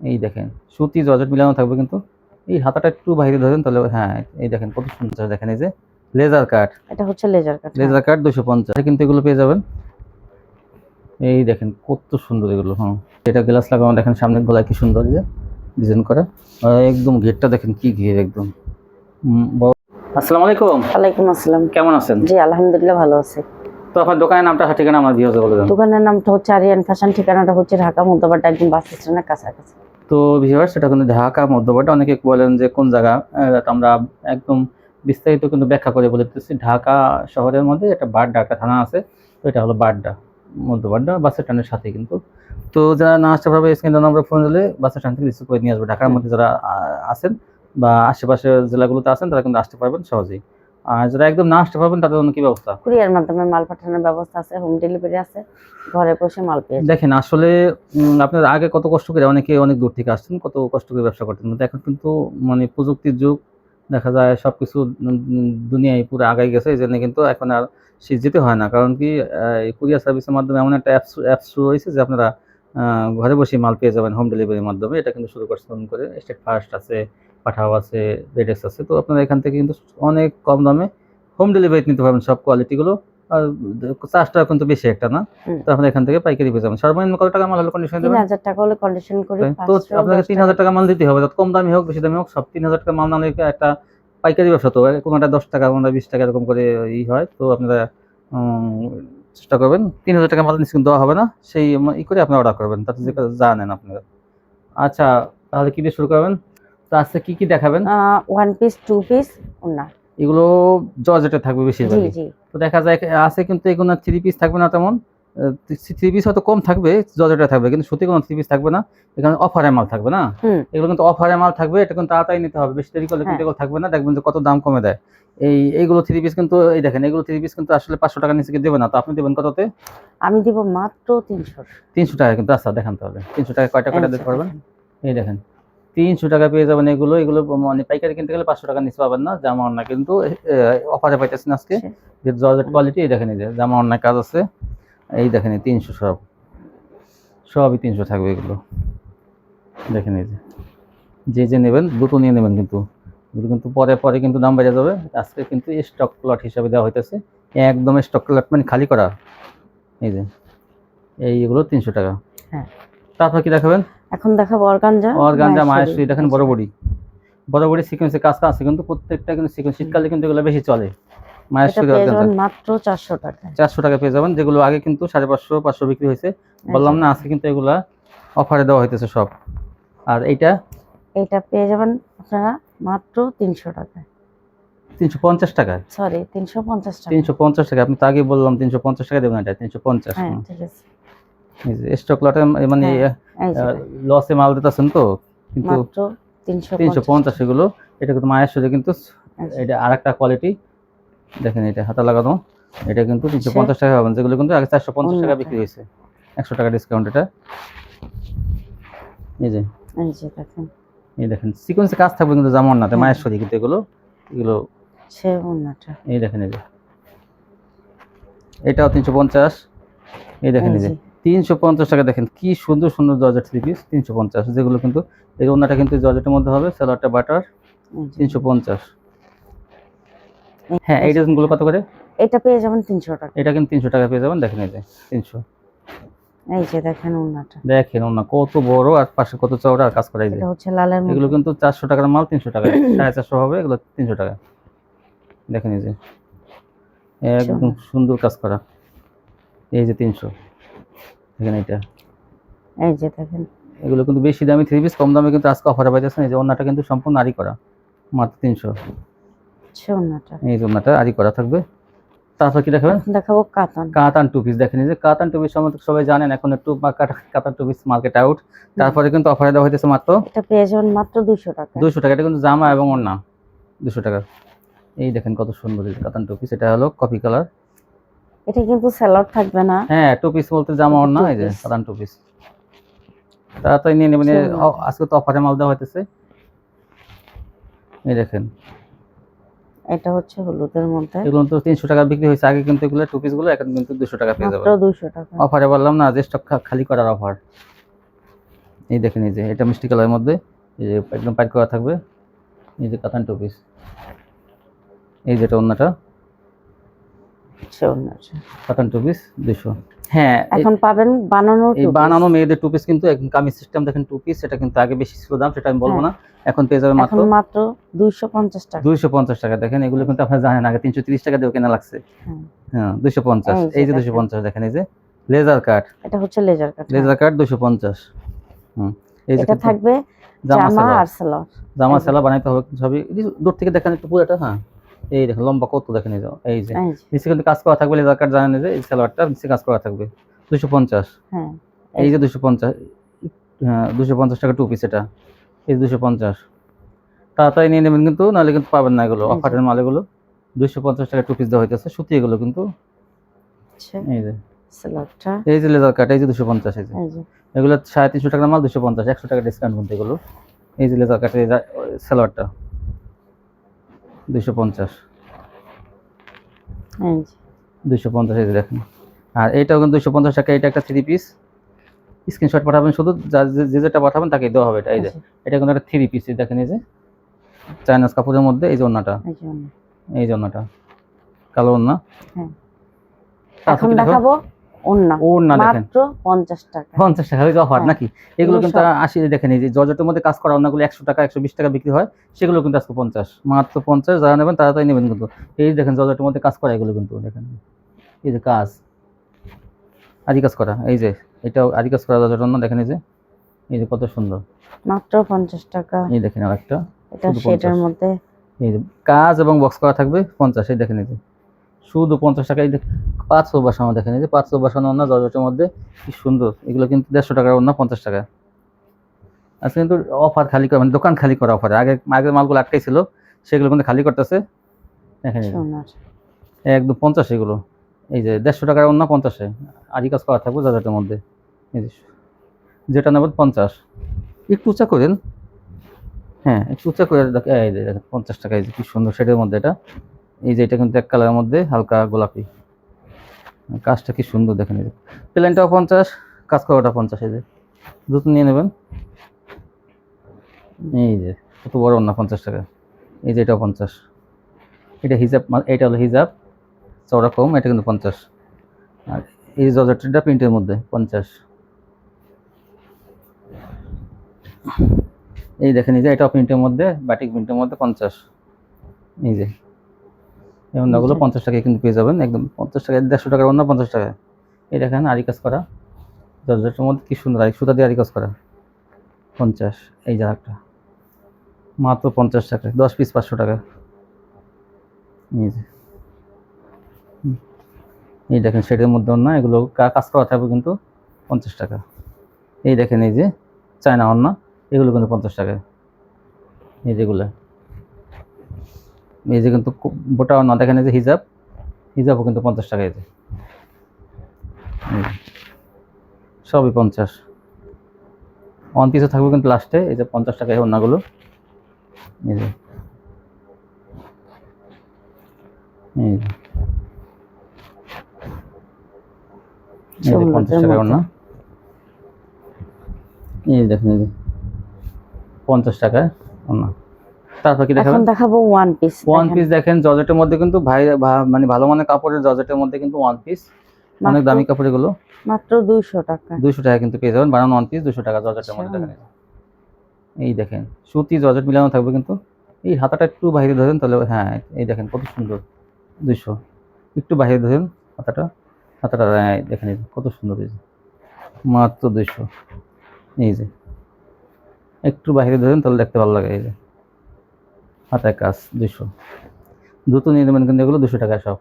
এই দেখেন সুতি জর্জেট মিলানো থাকবে, কিন্তু এই হাতাটা একটু বাইরে ধরেন তাহলে, হ্যাঁ এই দেখেন কত সুন্দর, দেখেন এই যে লেজার কাট, এটা হচ্ছে লেজার কাট। লেজার কাট 250 কিন্তু এগুলো পেয়ে যাবেন। এই দেখেন কত সুন্দর এগুলো। হ্যাঁ, এটা গ্লাস লাগানো, দেখেন সামনের গলায় কি সুন্দর যে ডিজাইন করা, একদম ঘেরটা দেখেন কি ঘের একদম। আসসালামু আলাইকুম। ওয়ালাইকুম আসসালাম। কেমন আছেন? জি আলহামদুলিল্লাহ ভালো আছি। তো আপনার দোকানের নামটা ঠিকানা আমার ভিউয়ারদের বলে দেন। দোকানের নামটা হচ্ছে আরিয়ান ফ্যাশন, ঠিকানাটা হচ্ছে ঢাকা মধ্যবাড্ডা, একদম বাস স্ট্যান্ডের কাছাকাছি। তো ভিউয়ার্স, সেটা কিন্তু ঢাকা মধ্যবাড্ডা, অনেকে বলেন যে কোন জায়গা, আমরা একদম বিস্তারিত কিন্তু ব্যাখ্যা করে বলে দিতেছি। ঢাকা শহরের মধ্যে একটা বাড্ডা একটা থানা আছে, তো এটা হলো বাড্ডা, মধ্যবাড্ডা বাস স্ট্যান্ডের সাথে কিন্তু। তো যারা না আসতে পারবে স্ক্রিনে নাম্বার ফোন দিলে বাস স্ট্যান্ড থেকে রিসিভ করে নিয়ে আসবে। ঢাকার মধ্যে যারা আছেন বা আশেপাশের জেলাগুলোতে আছেন তারা কিন্তু আসতে পারবেন সহজেই। আর যারা একদম না আসতে পারবেন তাদের জন্য কি ব্যবস্থা? কুরিয়ার মাধ্যমে মাল পাঠানোর ব্যবস্থা আছে, হোম ডেলিভারি আছে, ঘরে বসে মাল পেয়ে যাবেন। দেখেন আসলে আপনার আগে কত কষ্ট করে অনেকে অনেক দূর থেকে আসছেন, কত কষ্ট করে ব্যবসা করতেন, কিন্তু এখন কিন্তু মানে প্রযুক্তির যুগ, দেখা যায় সবকিছু দুনিয়ায় পুরো আগাই গেছে। এই জন্য কিন্তু এখন আর সে যেতে হয় না, কারণ কি কুরিয়ার সার্ভিসের মাধ্যমে এমন একটা অ্যাপস শুরু হয়েছে যে আপনারা ঘরে বসে মাল পেয়ে যাবেন হোম ডেলিভারির মাধ্যমে। এটা কিন্তু শুরু করছে নতুন করে, স্টেট ফার্স্ট আছে, পাঠাও আছে, রেডেক্স আছে। তো আপনারা এখান থেকে কিন্তু অনেক কম দামে হোম ডেলিভারি নিতে পারবেন সব কোয়ালিটিগুলো। আর চার্জটা কিন্তু বেশি একটা না, তো আপনারা এখান থেকে পাইকারি পেয়ে যাবেন। সর্বনিম্ন কত টাকা মাল হলে কন্ডিশন দেবেন? 3000 টাকা হলে কন্ডিশন করে তো আপনাকে 3000 টাকা মাল দিতে হবে, যত কম দামি হোক বেশি দামি হোক, সব 3000 টাকা মাল না হলে একটা পাইকারি ব্যবসা তো কোনোটা 10 টাকা কোনোটা 20 টাকা এরকম করে হয়। তো আপনারা চেষ্টা করবেন 3000 টাকা মাল নিশ্চিত দেওয়া হবে না, সেই করে আপনারা অর্ডার করবেন, তাতে যে জানেন আপনারা। আচ্ছা, তাহলে কি দিয়ে শুরু করবেন? তো আজকে কি দেখাবেন? ওয়ান পিস, টু পিস, ওন্না, এগুলো জর্জেটে থাকবে বেশিরভাগ। জি। তো দেখা যায় আছে কিন্তু এগুলো 3 পিস থাকবে না তেমন, 3 পিস হয়তো কম থাকবে, জর্জেটে থাকবে, কিন্তু সত্যি কোনো 3 পিস থাকবে না। এখানে অফারের মাল থাকবে না, এগুলো কিন্তু অফারের মাল থাকবে। এটা কিন্তু তাড়াতাড়ি নিতে হবে, বেশি দেরি করলে কিন্তু এগুলো থাকবে না। দেখবেন যে কত দাম কমে দেয়। এইগুলো 3 পিস কিন্তু, এই দেখেন এগুলো 3 পিস কিন্তু আসলে 500 টাকা নিচে দেবে না। তো আপনি দেবেন কততে? আমি দিব মাত্র 300। 300 টাকা কিন্তু। আচ্ছা দেখান তাহলে 300 টাকা কয়টা দিতে পারবেন? এই দেখেন 300 টাকা পেয়ে যাবেন এগুলো। মানে পাইকারি কিনতে গেলে 500 টাকা নিচে পাবেন না। জামা ওড়না কিন্তু অফারে পাইতেছেন আজকে, যে জর্জেট কোয়ালিটি। এই দেখেন এই যে জামা ওড়না কাজ আছে, এই দেখেন 300, সবই 300 থাকবে এগুলো। দেখেন এই যে নেবেন দ্রুত নিয়ে নেবেন, কিন্তু এগুলো কিন্তু পরে কিন্তু দাম বেড়ে যাবে। আজকে কিন্তু স্টক লট হিসাবে দেওয়া হইতেছে, একদম স্টক লট মানে খালি করা। এই যে এইগুলো 300 টাকা। হ্যাঁ, তারপর কি দেখাবেন? এখন দেখাবো অর্গানজা মায়েশ্বরী। দেখেন বড় বড়ি সিকোয়েন্সের কাজ আছে, কিন্তু প্রত্যেকটা কিন্তু সিকোয়েন্স, শীতকালে কিন্তু এগুলো বেশি চলে। মায়েশ্বরী অর্গানজা মাত্র 400 টাকা। 400 টাকা পেয়ে যাবেন, যেগুলো আগে কিন্তু 550 500 বিক্রি হয়েছে। বললাম না, আজকে কিন্তু এগুলা অফারে দেওয়া হইতেছে সব। আর এটা পেয়ে যাবেন আপনারা মাত্র 300 টাকায়। 350 টাকায়, সরি 350 টাকা। 350 টাকা। আপনি তো আগে বললাম 350 টাকা দেবেন, এটা 350। হ্যাঁ ঠিক আছে। এই যে স্টক লটে মানে লসে মাল দিতেছেন তো, কিন্তু মাত্র 350 এগুলো। এটা কিন্তু মায়েশ্বরী, কিন্তু এটা আরেকটা কোয়ালিটি। দেখেন এটা হাতা লাগানো, এটা কিন্তু 350 টাকা পাবেন, যেগুলো কিন্তু আগে 450 টাকা বিক্রি হয়েছে। 100 টাকা ডিসকাউন্ট এটা। এই দেখেন সিকোয়েন্সে কাজ থাকবে কিন্তু জামা ওড়নাতে, মায়েশ্বরী কিন্তু এগুলো এই দেখেন এই যে এটাও 350। এই দেখেন এই যে 350 টাকা। দেখেন কি সুন্দর সুন্দর জর্জেট 3 পিস 350, যেগুলো কিন্তু এই ওড়নাটা কিন্তু জর্জেটের মধ্যে হবে, সালোয়ারটা বাটার 350। হ্যাঁ, এই ডিজাইনগুলো কত করে? এটা পেয়ে যাবেন 300 টাকা। এটা কিন্তু 300 টাকা পেয়ে যাবেন। দেখেন এই যে 300। এই যে দেখেন ওড়নাটা, দেখেন ওড়না কত বড় আর পাশে কত চওড়া আর কাজ করা। এই যে এটা হচ্ছে লালের মধ্যে। এগুলো কিন্তু 400 টাকার মাল 300 টাকা, 450 হবে, এগুলো 300 টাকা। দেখেন এই যে একদম সুন্দর কাজ করা, এই যে 300। দেখেন এটা, এই যে দেখেন এগুলো কিন্তু বেশি দামি 3 পিস, কম দামে কিন্তু আজকে অফারে পাইতেছেন। এই যে ওড়নাটা কিন্তু সম্পূর্ণ আরি করা, মাত্র 300। এই যে ওড়নাটা আরি করা থাকবে। তারপর কি দেখাবেন? দেখাবো কাতান 2 পিস। দেখেন এই যে কাতান 2 পিস সম্বন্ধে সবাই জানেন, এখন একটু কাতান 2 পিস মার্কেট আউট। তারপরে কিন্তু অফারে দেওয়া হইতেছে মাত্র, এটা পেয়ে যাবেন মাত্র 200 টাকা। 200 টাকা। এটা কিন্তু জামা এবং ওড়না 200 টাকা। এই দেখেন কত সুন্দর কাতান 2 পিস। এটা হলো কফি কালার, এটা কিন্তু সেলর থাকবে না। হ্যাঁ 2 পিস বলতে জামা ওড়না। এই যে কাতান 2 পিস, তাড়াতাড়ি নিয়ে নেবেন, আজকে তো অফারে মাল দেওয়া হইতেছে। এই দেখেন এটা হচ্ছে হলুদের মধ্যে, এগুলো তো 300 টাকা বিক্রি হয়েছে আগে, কিন্তু এগুলো 2 পিস গুলো এখন কিন্তু 200 টাকা পেয়ে যাবেন। মাত্র 200 টাকা অফারে বললাম না যে স্টক খালি করার অফার। এই দেখেন এই যে এটা মিষ্টি কালারের মধ্যে এই যে একদম পাইট করা থাকবে। এই যে কাতান টু পিস, এই যেটা ওন্নাটা আচ্ছা, ওড়নাটা। কাতান টু পিস 200। হ্যাঁ এখন পাবেন বানানো এই two piece। বানানো মেয়েদের টু পিস কিন্তু একদম কামিজ সিস্টেম দেখেন টু পিস, এটা কিন্তু আগে বেশি ছিল দাম, সেটা আমি বলবো না। এখন পেয়ে যাবে মাত্র এখন মাত্র 250 টাকা। 250 টাকা। দেখেন এগুলো কিন্তু আপনারা জানেন আগে 330 টাকা দিয়ে কেনা লাগছে। হ্যাঁ, হ্যাঁ 250, এই যে 250 দেখেন এই যে লেজার কাট, এটা হচ্ছে লেজার কাট। লেজার কাট 250। এই যে এটা কিন্তু থাকবে জামা জামা সালোয়ার, আর সালোয়ার। জামা এই যে। সালোয়ার বানাইতে হবে সবই। এই যে দূর থেকে দেখেন একটু পুরোটা, হ্যাঁ এই দেখেন লম্বা কত দেখেন এই যে এই যে। নিচে কিন্তু কাজ করা থাকবে, লেজার কাট জানেন এই যে এই সালোয়ারটা নিচে কাজ করা থাকবে 250। হ্যাঁ, এই যে 250, হ্যাঁ 250 টাকা টু পিস এটা, এই 250। তাড়াতাড়ি নিয়ে নেবেন কিন্তু, নাহলে কিন্তু পাবেন না এগুলো, এই যে। অফারের মাল এগুলো। 250 টাকা টু পিস দেওয়া হইতেছে, সুতি এগুলো কিন্তু। আচ্ছা, এই যে সালোয়ারটা। এই যে লেজার কাট, এই যে 250, এই যে এই যে। এগুলো 350 টাকার মাল 250, 100 টাকা ডিসকাউন্ট কিন্তু এগুলো। এই যে লেজার কাটের সালোয়ারটা 250, এই যে। 250 এই যে দেখেন। আর এইটাও কিন্তু 250 টাকা, এটা একটা থ্রি পিস। স্ক্রিনশট পাঠাবেন শুধু, যে যেটা পাঠাবেন তাকে দেওয়া হবে এটা। এই যে এটা কিন্তু একটা থ্রি পিস, দেখেন এই যে চাইনাজ কাপড়ের মধ্যে, এই যে ওন্নাটা, এই যে ওড়না। এই যে ওন্নাটা কালো ওন্না। হ্যাঁ, তারপর এখন কি দেখো? দেখাবো ওড়না। ওড়না দেখেন মাত্র 50 টাকা। 50 টাকা হয়ে অফার হ্যাঁ, নাকি? এগুলো এগুলো কিন্তু সব। 80, দেখেন এই যে জর্জেটের মধ্যে কাজ করা ওন্নাগুলো 100 টাকা 120 টাকা বিক্রি হয়, সেগুলো কিন্তু আজকে 50, মাত্র 50। যারা নেবেন তাড়াতাড়ি নেবেন কিন্তু। এই যে দেখেন জর্জেটের মধ্যে কাজ করা এগুলো কিন্তু দেখেন, এই যে কাজ আদি কাজ করা, এই যে এটাও আদি কাজ করা জর্জেট ওন্না দেখেন, এই যে কত সুন্দর। মাত্র 50 টাকা। এই দেখেন আরেকটা এটা শুধু সেটার 50, মধ্যে। এই যে কাজ এবং বক্স করা থাকবে 50। এই দেখেন এই যে শুধু 50 টাকা। এই যে 500 বসানো দেখেন, এই যে 500 বসানো ওন্না জর্জেটের মধ্যে কি সুন্দর। এগুলো কিন্তু 150 টাকার ওন্না 50 টাকা। আজকে কিন্তু অফার খালি করা, মানে দোকান খালি করা অফারে। আগের মালগুলো আটকাই ছিল, সেগুলো কিন্তু খালি করতেছে। দেখেন এই যে সোনার। একদম 50 এগুলো। এই যে 150 টাকার ওন্না 50-এ আদি কাজ করা থাকবে জর্জেটের মধ্যে। এই যে যেটা নেবেন 50, একটু উঁচা করেন, হ্যাঁ একটু উঁচা করে এই যে দেখেন 50 টাকা। এই যে কি সুন্দর শেডের মধ্যে এটা। এই যে এটা কিন্তু এক কালারের মধ্যে হালকা গোলাপি, কাজটা কি সুন্দর দেখেন। এই যে প্লেনটাও 50, কাজ করাটা 50। এই যে দুটো নিয়ে নেবেন। এই যে কত বড় ওন্না 50 টাকা। এই যে এটাও 50, এটা হিজাব এটা হলো হিজাব চওড়া কম, এটা কিন্তু 50। আর এই জর্জেটটা প্রিন্টের মধ্যে 50। এই দেখেন এই যে এটাও প্রিন্টের মধ্যে, বাটিক প্রিন্টের মধ্যে 50। এই যে এই ওন্নাগুলো 50 টাকায় কিন্তু পেয়ে যাবেন, একদম 50 টাকা। 150 টাকার ওন্না 50 টাকা। এই দেখেন আরি কাজ করা জর্জেটের মধ্যে কি সুন্দর, আরি সুতা দিয়ে আরি কাজ করা 50। এই যে একটা মাত্র 50 টাকা, 10 পিস 500 টাকা। এই যে এই দেখেন শেডের মধ্যে ওন্না, এগুলো কাজ করা থাকবে কিন্তু 50 টাকা। এই দেখেন এই যে চায়না ওন্না, এগুলো কিন্তু 50 টাকা। এই যেগুলো এই যে কিন্তু বোটা ওন্না দেখেন, এই যে হিজাবও কিন্তু 50 টাকা। এই যে সবই 50। ওয়ান পিসও থাকবে কিন্তু লাস্টে, এই যে 50 টাকায় ওন্নাগুলো। এই যে এই যে 50 টাকায় ওন্না। এই দেখেন এই যে 50 টাকায় ওন্না। তারপর কি দেখাবেন? এখন দেখাবো ওয়ান পিস। ওয়ান পিস দেখেন জর্জেটের মধ্যে কিন্তু মানে ভালো মানের কাপড়ের জর্জেটের মধ্যে কিন্তু ওয়ান পিস, অনেক দামি কাপড় এগুলো। মাত্র 200 টাকা। 200 টাকা কিন্তু পেয়ে যাবেন বানানো ওয়ান পিস 200 টাকা জর্জেটের মধ্যে। দেখেন এই দেখেন সুতি জর্জেট মিলানো থাকবে কিন্তু। এই হাতাটা একটু বাইরে ধরেন তাহলে, হ্যাঁ এই দেখেন কত সুন্দর। 200 একটু বাইরে ধরেন হাতাটা, দেখেন এই যে কত সুন্দর। এই যে মাত্র 200। এই যে একটু বাইরে ধরেন তাহলে দেখতে ভালো লাগে। এই যে হাতায় কাজ 200। দ্রুত নিয়ে নেবেন কিন্তু এগুলো 200 টাকা সব।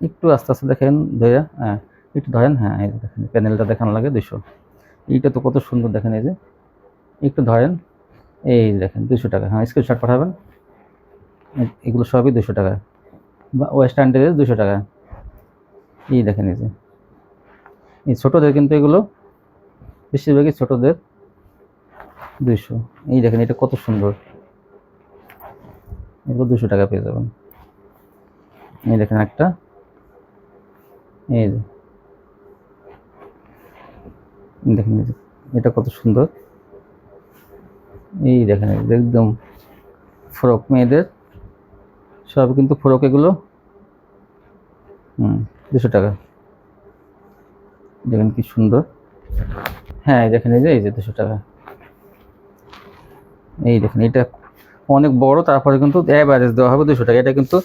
একটু আস্তে আস্তে দেখেন ধরে, হ্যাঁ একটু ধরেন, হ্যাঁ এই দেখেন প্যানেলটা দেখানো লাগে 200। এইটা তো কত সুন্দর দেখেন। এই যে একটু ধরেন, এই দেখেন 200 টাকা। হ্যাঁ স্ক্রিনশট পাঠাবেন। এগুলো সবই 200 টাকা, ওয়েস্টার্ন ড্রেস 200 টাকা। এই দেখেন এই যে এই ছোটোদের কিন্তু এগুলো বেশিরভাগই ছোটোদের 200। এই দেখেন এটা কত সুন্দর, এগুলো 200 টাকা পেয়ে যাবেন। এই দেখেন একটা, এই যে দেখেন এই যে এটা কত সুন্দর, এই দেখেন একদম ফ্রক মেয়েদের, সব কিন্তু ফ্রক এগুলো। 200 টাকা, দেখেন কি সুন্দর। হ্যাঁ দেখেন এই যে 200 টাকা, এই দেখেন এটা অনেক বড়, তারপরে কিন্তু অ্যাভারেজ দেওয়া হবে 200 টাকা। এটা কিন্তু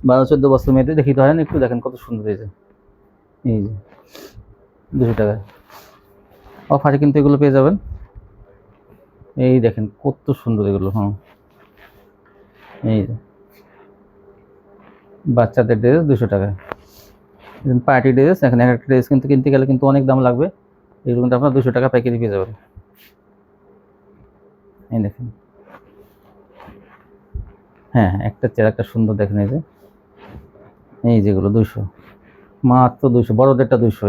12-14 বছর মেয়েদের দেখিতে হয় না, একটু দেখেন কত সুন্দর। এই যে 200 টাকা অফারে কিন্তু এগুলো পেয়ে যাবেন। এই দেখেন কত সুন্দর এগুলো। এই যে বাচ্চাদের ড্রেস 200 টাকা, পার্টি ড্রেস। এখন একটা ড্রেস কিন্তু কিনতে গেলে কিন্তু অনেক দাম লাগবে, এগুলো কিন্তু আপনার 200 টাকা প্যাকেজে পেয়ে যাবেন। এই দেখেন, হ্যাঁ একটা চেয়ার একটা সুন্দর, দেখেন এই যেগুলো 200, মাত্র 200, বড়দেরটা 200,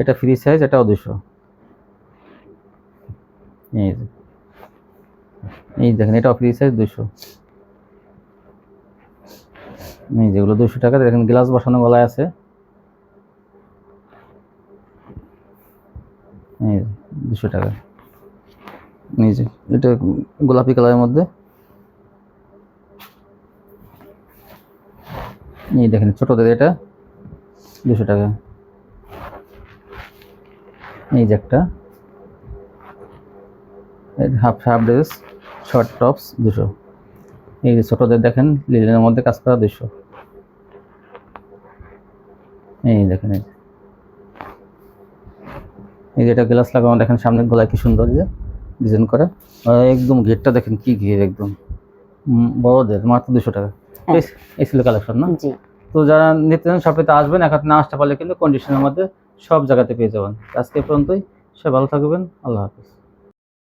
এটা ফ্রি সাইজ, এটাও 200। এই যে এই দেখেন এটাও ফ্রি সাইজ 200। এই যেগুলো 200 টাকা, দেখেন গ্লাস বসানো গলায় আছে। এই 200 টাকা। এই যে এটা গোলাপি কালারের মধ্যে, এই দেখেন ছোটদের এটা 200 টাকা। এই যে একটা half half dress, short tops 200। এই যে ছোটদের দেখেন লিলেনের মধ্যে কাজ করা 200। এই দেখেন এই যে এটা গ্লাস লাগানো, দেখেন সামনের গলায় কি সুন্দর যে ডিজাইন করা, একদম ঘেরটা দেখেন কি ঘের, একদম বড়দের, মাত্র 200 টাকা। হ্যাঁ। এই ছিল কালেকশন না? জি। তো যারা নিতে চান শপেতে আসবেন, এখন না আসতে পারলে কিন্তু কন্ডিশনের মধ্যে সব জায়গাতে পেয়ে যাবেন। আজকে এই পর্যন্তই, সবাই ভালো থাকবেন, আল্লাহ হাফিজ।